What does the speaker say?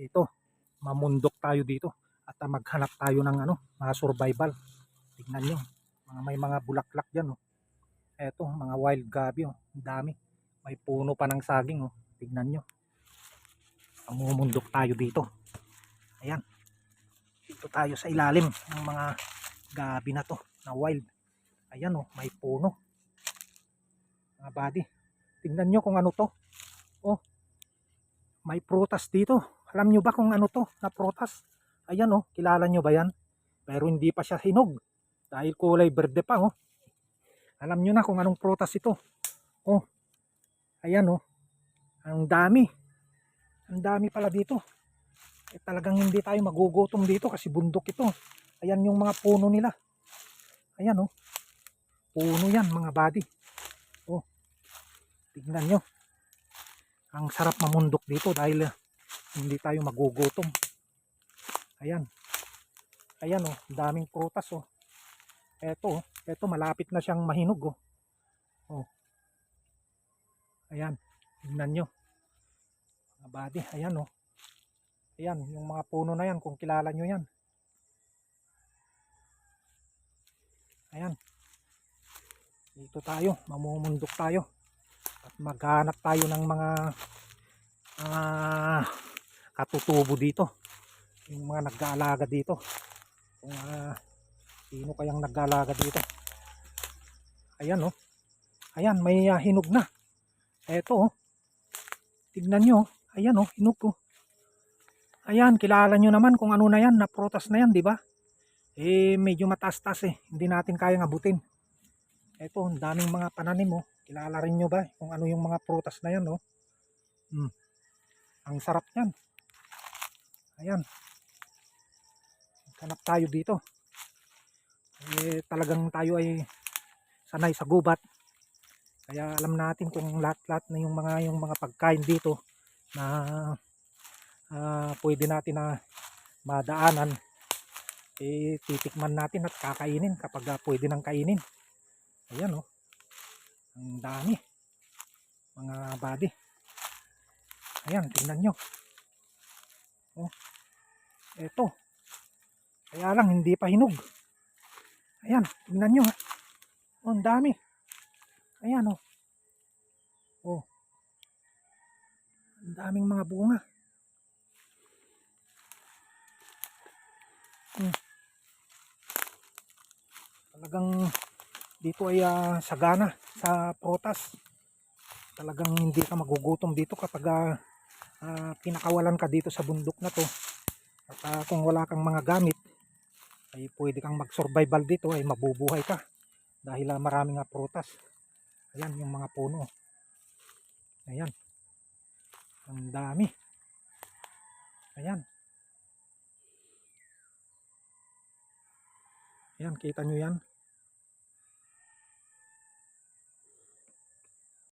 Ito, mamundok tayo dito at maghanap tayo ng mga survival. Tingnan nyo, may mga bulaklak dyan. Oh. Eto, mga wild gabi. Oh. Ang dami. May puno pa ng saging. Oh. Tingnan nyo. Mamumundok tayo dito. Ayan. Dito tayo sa ilalim ng mga gabi na to na wild. Ayan, oh, may puno. Mga buddy. Tingnan nyo kung ano to. Oh, may prutas dito. Alam nyo ba kung ano to na prutas? Ayan, oh, kilala nyo ba yan? Pero hindi pa siya hinog. Dahil kulay berde pa, oh. Alam nyo na kung anong prutas ito. Oh, ayan, oh. Ang dami. Ang dami pala dito. Talagang hindi tayo magugutom dito kasi bundok ito. Ayan yung mga puno nila. Ayan, oh. Puno yan, mga buddy. Oh, tignan nyo. Ang sarap mamundok dito dahil hindi tayo magugutom. Ayan. Ayan, oh, daming prutas, oh. Eto malapit na siyang mahinog, oh. Oh. Ayan, tingnan nyo. Mga buddy, ayan, oh. Ayan, yung mga puno na yan, kung kilala nyo yan. Ayan. Dito tayo, mamumundok tayo. At maghanap tayo ng mga katutubo dito. Yung mga nag-aalaga dito. Kung sino kayang nag-aalaga dito. Ayan, oh. Ayan, may hinog na. Eto, oh. Tignan nyo. Ayan, oh, hinog, oh. Ayan, kilala nyo naman kung ano na yan, na prutas na yan, di ba? Medyo mataas-taas eh. Hindi natin kayang abutin. Eto, ang daming mga pananim, oh. Kilala rin nyo ba kung ano yung mga prutas na yan, oh. Ang sarap yan. Ayan. Hanap tayo dito. Talagang tayo ay sanay sa gubat. Kaya alam natin kung lahat-lahat na yung mga pagkain dito na pwede natin na madaanan, titikman natin at kakainin kapag pwede nang kainin. Ayan, oh. Ang dami. Mga buddy. Ayan, tingnan nyo. Oh. Eto. Kaya lang hindi pa hinog. Ayan, tingnan nyo. Oh, ang dami. Ayan, oh. Oh. Ang daming mga bunga. Talagang dito ay sagana sa prutas. Talagang hindi ka magugutom dito kapag pinakawalan ka dito sa bundok na to. At kung wala kang mga gamit, ay pwede kang mag-survival dito, ay mabubuhay ka. Dahil maraming prutas. Ayan yung mga puno. Ayan. Ang dami. Ayan. Ayan, kita nyo yan.